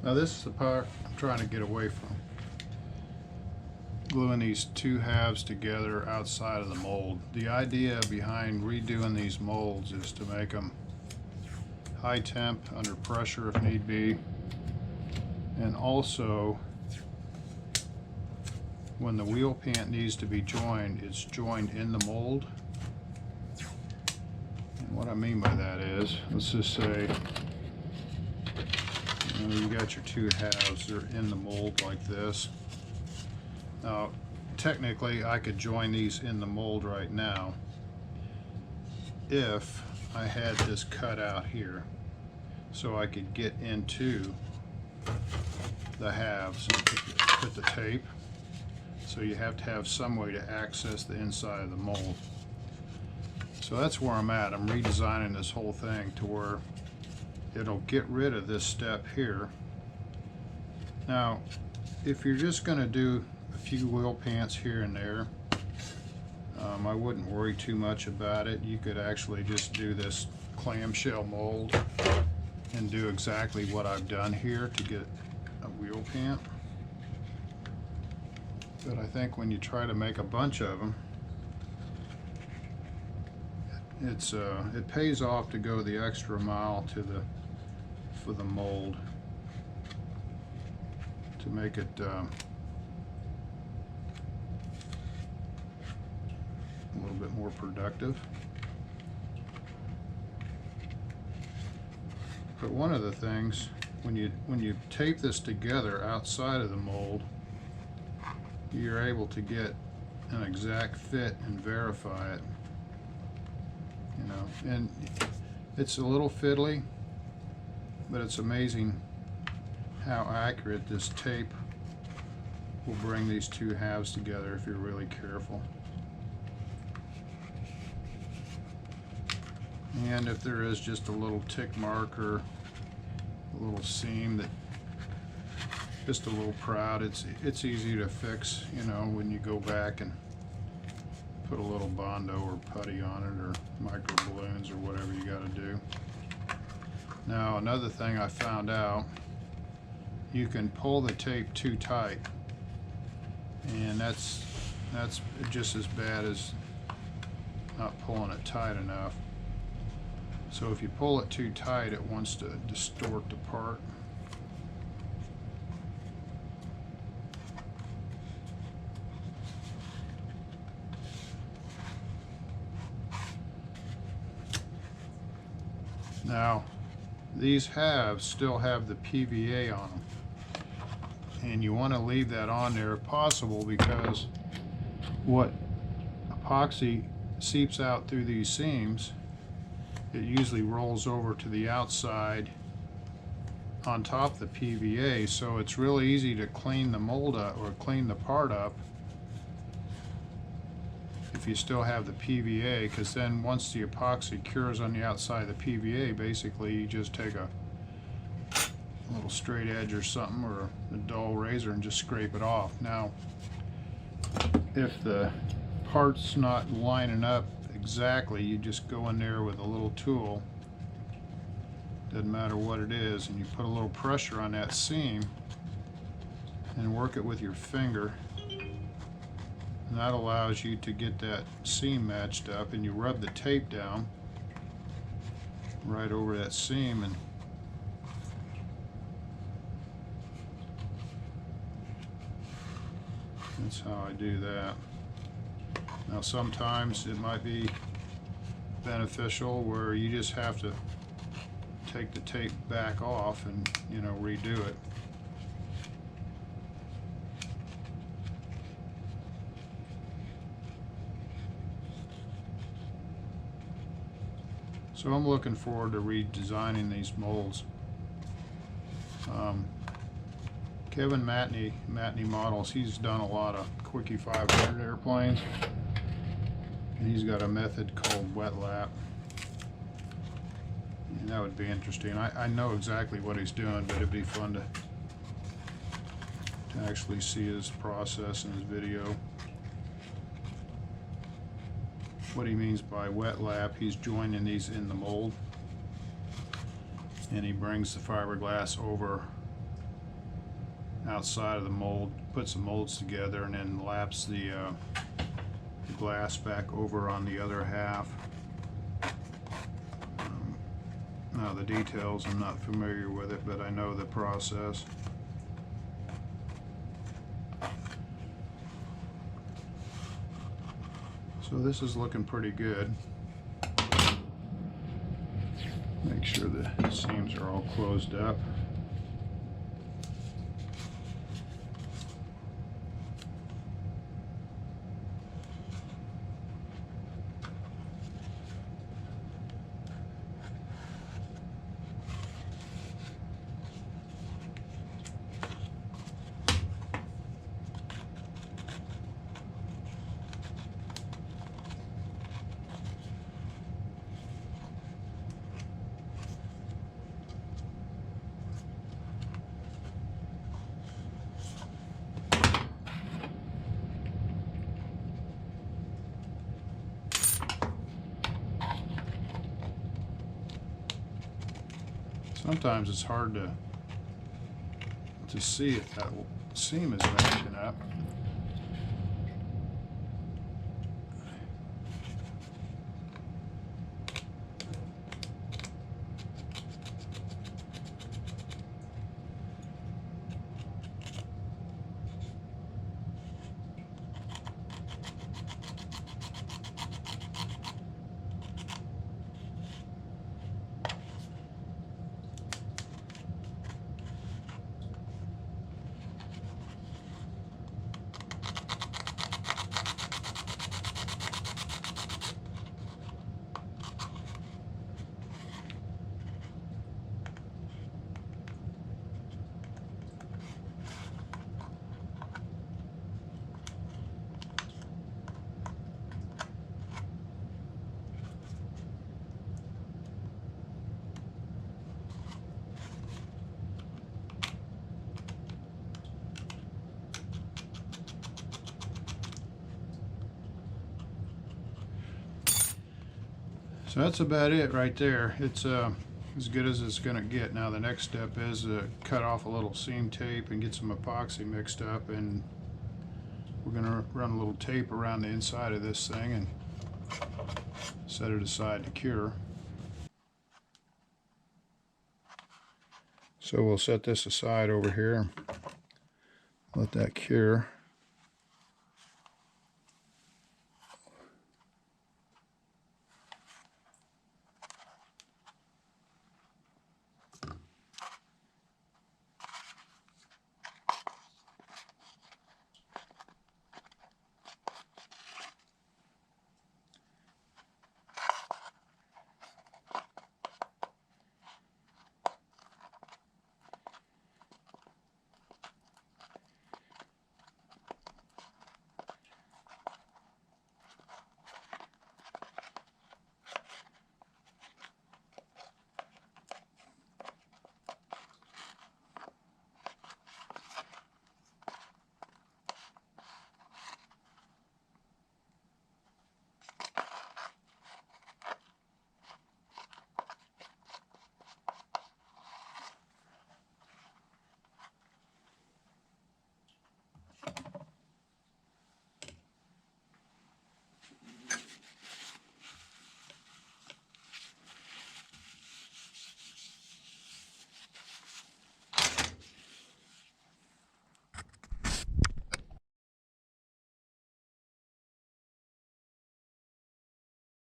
Now this is the part I'm trying to get away from. Gluing these two halves together outside of the mold. The idea behind redoing these molds is to make them high temp, under pressure if need be, and also when the wheel pant needs to be joined, it's joined in the mold. And what I mean by that is, let's just say you got your two halves, they're in the mold like this. Now, technically, I could join these in the mold right now if I had this cut out here, so I could get into the halves and put the tape. So you have to have some way to access the inside of the mold. So that's where I'm at. I'm redesigning this whole thing to where it'll get rid of this step here. Now, if you're just going to do a few wheel pants here and there, I wouldn't worry too much about it. You could actually just do this clamshell mold and do exactly what I've done here to get a wheel pant. But I think when you try to make a bunch of them, it pays off to go the extra mile for the mold to make it a little bit more productive. But one of the things, when you tape this together outside of the mold, you're able to get an exact fit and verify it. You know, and it's a little fiddly, but it's amazing how accurate this tape will bring these two halves together if you're really careful. And if there is just a little tick mark or a little seam that just a little proud, it's easy to fix, you know, when you go back and put a little Bondo or putty on it, or micro balloons or whatever you got to do. Now another thing I found out, you can pull the tape too tight, and that's just as bad as not pulling it tight enough. So if you pull it too tight, it wants to distort the part. Now, these halves still have the PVA on them, and you want to leave that on there if possible, because what epoxy seeps out through these seams, it usually rolls over to the outside on top of the PVA, so it's really easy to clean the mold up or clean the part up if you still have the PVA, because then once the epoxy cures on the outside of the PVA, basically you just take a little straight edge or something, or a dull razor, and just scrape it off. Now, if the part's not lining up exactly, you just go in there with a little tool, doesn't matter what it is, and you put a little pressure on that seam and work it with your finger, and that allows you to get that seam matched up, and you rub the tape down right over that seam, and that's how I do that. Now sometimes it might be beneficial where you just have to take the tape back off and, you know, redo it. So I'm looking forward to redesigning these molds. Kevin Matney Models, he's done a lot of Quickie 500 airplanes, and he's got a method called wet lap, and that would be interesting. I know exactly what he's doing, but it'd be fun to actually see his process in his video. What he means by wet lap, he's joining these in the mold, and he brings the fiberglass over outside of the mold, puts the molds together, and then laps the glass back over on the other half. Now the details, I'm not familiar with it, but I know the process. So this is looking pretty good. Make sure the seams are all closed up. Sometimes it's hard to see if that seam is matching up. So that's about it right there. It's as good as it's going to get. Now the next step is to cut off a little seam tape and get some epoxy mixed up, and we're going to run a little tape around the inside of this thing and set it aside to cure. So we'll set this aside over here, let that cure.